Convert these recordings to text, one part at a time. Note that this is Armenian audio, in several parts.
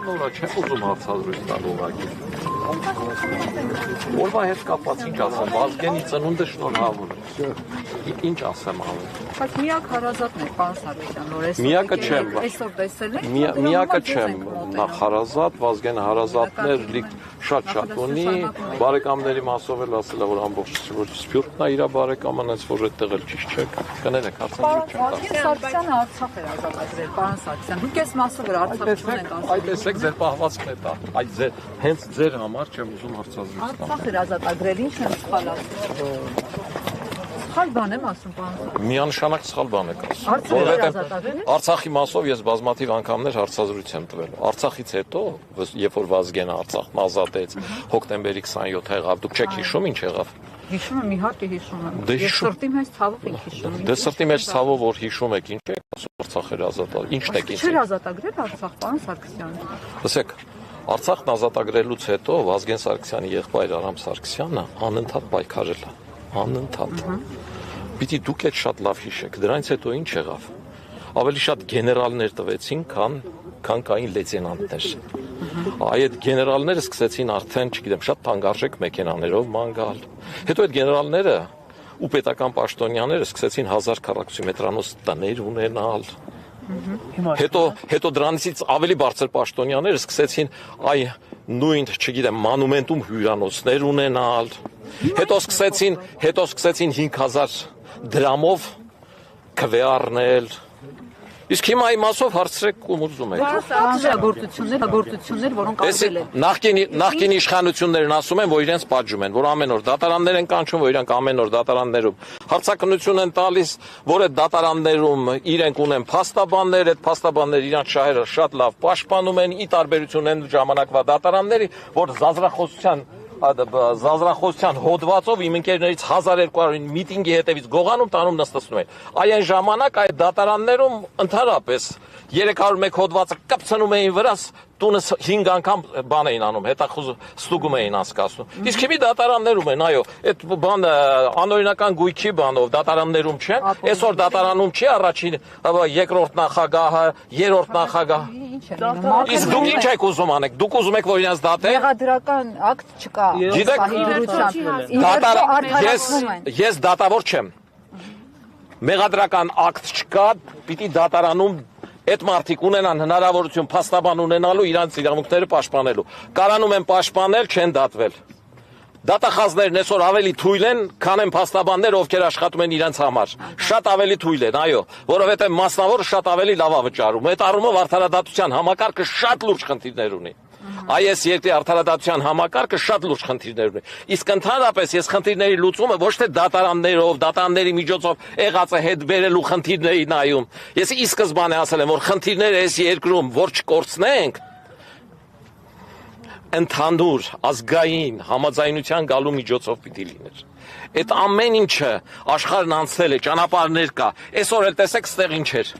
Նորա չեմ ուզում հարցազրույց տալ ուղղակի։ Օրվա հետ կապված ինչ ասեմ, Վազգենի ծնունդը շնորհավոր է։ Ինչ ասեմ ավելի։ Բայց միակ հարազատն է պարոն Սարգսյան, որ Միակը չեմ։ Այսօր տեսել եք։ Միակը չեմ, նախ հարազատ, Վազգենը հարազատն էր, լիք շատ ունի, բարեկամների մասով էլ ասել է, որ ամբողջ սփյուռքն է իր բարեկամն, այնց որ այդտեղ էլ ճիշտ չէ, կներեք, հարցազրույց չեմ տա։ Սարգսյանը Արցախ էր ազատագրել, պարոն Սարգսյան։ Դուք այս մասով որ Արցախ չունեք ասում։ Այդ տեսեք ձեր պահվածքն է դա։ Այդ ձեր հենց ձեր համար չեմ ուզում հարցազրույց տալ։ Արցախ էր ազատագրել, ինչ եմ սխալ ասում։ Սխալ բան եմ ասում, պարոն։ Միանշանակ սխալ բան եք ասում։ Որովհետև Արցախի մասով ես բազմաթիվ անգամներ հարցազրույց եմ տվել։ Արցախից հետո, երբ որ Վազգենը Արցախն ազատեց, հոկտեմբերի 27-ը եղավ, դուք չեք հիշում ինչ եղավ։ Հիշում եմ, իհարկե հիշում եմ։ Ես սրտի մեջ ցավով եք հիշում։ Դե սրտի մեջ ցավով որ հիշում եք, ինչ եք ասում Արցախ էր ազատալ։ Ինչն եք ինձ։ Չէր ազատագրել Արցախ, պարոն Սարգսյան։ Լսեք, Արցախն ազատագրելուց հետո Վազգեն Սարգսյանի եղբայր Արամ Սարգսյանը անընդհատ պայքարել է, անընդհատ։ Պիտի դուք էլ շատ լավ հիշեք, դրանից հետո ինչ եղավ։ Ավելի շատ գեներալներ տվեցին, քան կային լեյտենանտներ։ Այդ գեներալները սկսեցին արդեն, չգիտեմ, շատ թանկարժեք մեքենաներով ման գալ։ Հետո այդ գեներալները ու պետական պաշտոնյաները սկսեցին 1000 քառակուսի մետրանոց տներ ունենալ։ Հետո դրանից ավելի բարձր պաշտոնյաները սկսեցին նույն, չգիտեմ, մանումենտում հյուրանոցներ ունենալ։ Հետո սկսեցին 5000 դրամով քվե առնել։ Իսկ հիմա իմասով հարցրեք ում ուզում եք։ Գործություններ, որոնք արվել են։ Նախկին իշխանություններն ասում են, որ իրենց պատժում են, որ ամեն օր դատարաններ են կանչում, որ իրանք ամեն օր դատարաններում հարցակնություն են տալիս, որ այդ դատարաններում իրենք ունեն փաստաբաններ, այդ փաստաբանները իրանք շահերը շատ լավ պաշտպանում են, ի տարբերություն այն ժամանակվա դատարանների, որ զազրախոսության հոդվածով իմ ընկերներից 1200 միտինգի հետևից գողանում տանում նստեցնում են։ Այն ժամանակ այդ դատարաններում ընդհանրապես 301 հոդվածը կպցնում էին վրաս, տունս 5 անգամ բան էին անում, ստուգում էին անցկացնում։ Իսկ հիմի դատարաններում են, այո, այդ բանը անօրինական գույքի բանով դատարաններում չեն, այսօր դատարանում չի առաջին, երկրորդ նախագահը, երրորդ նախագահը։ Իսկ դուք ինչ եք ուզում անեք, դուք ուզում եք, որ իրենց դատեն։ Մեղադրական ակտ չկա։ Ես դատավոր չեմ։ Մեղադրական ակտ չկա, պիտի դատարանում այդ մարդիկ ունենան հնարավորություն փաստաբան ունենալու իրանց իրավունքները պաշտպանելու։ Կարանում են պաշտպանել, չեն դատվել։ Դատախազներն այսօր ավելի թույլ են, քան են փաստաբաններ, ովքեր աշխատում են իրենց համար։ Շատ ավելի թույլ են, այո, որովհետև մասնավորը շատ ավելի լավ է վճարում։ Այդ առումով արդարադատության համակարգը շատ լուրջ խնդիրներ ունի։ Այս երկրի արդարադատության համակարգը շատ լուրջ խնդիրներ ունի։ Իսկ ընդհանրապես ես խնդիրների լուծումը ոչ թե դատարաններով, դատարանների միջոցով եղածը հետ բերելու խնդիրների նայում։ Ես ի սկզբանե ասել եմ, որ խնդիրները այս երկրում որ չկորցնենք, ընդհանուր ազգային համաձայնության գալու միջոցով պիտի լիներ։ Այդ ամեն ինչը աշխարհն անցել է, ճանապարհներ կա։ Այսօր էլ տեսեք, ստեղ ինչ էր։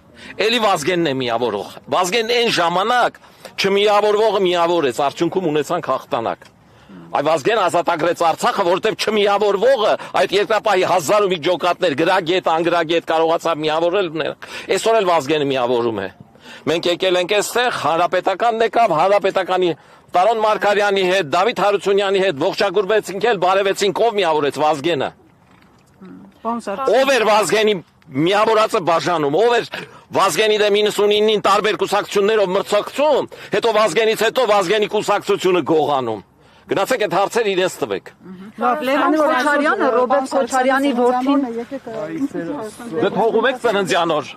Էլի Վազգենն է միավորող։ Վազգենն այն ժամանակ չմիավորվողը միավորեց, արդյունքում ունեցանք հաղթանակ։ Այ Վազգենը ազատագրեց Արցախը, որովհետև չմիավորվողը այդ երկրապահի 1000 ու մի ջոկատներ, գրագետ, անգրագետ կարողացավ միավորել։ Այսօր էլ Վազգենը միավորում է։ Մենք եկել ենք այստեղ, հանրապետականն եկավ, հանրապետականի Տարոն Մարգարյանի հետ, Դավիթ Հարությունյանի հետ ողջագուրվեցինք էլ, բարևեցինք, ով միավորեց Վազգենը։ Ով էր Վազգենի միավորածը բաժանում, ով էր Վազգենի դեմ 99-ին տարբեր կուսակցություններով մրցակցում, հետո Վազգենից հետո Վազգենի կուսակցությունը գողանում։ Գնացեք այդ հարցերը իրենց տվեք։ Լևոն Քոչարյանը, Ռոբերտ Քոչարյանի որդին։ Դե թողում եք ծննդյան օր։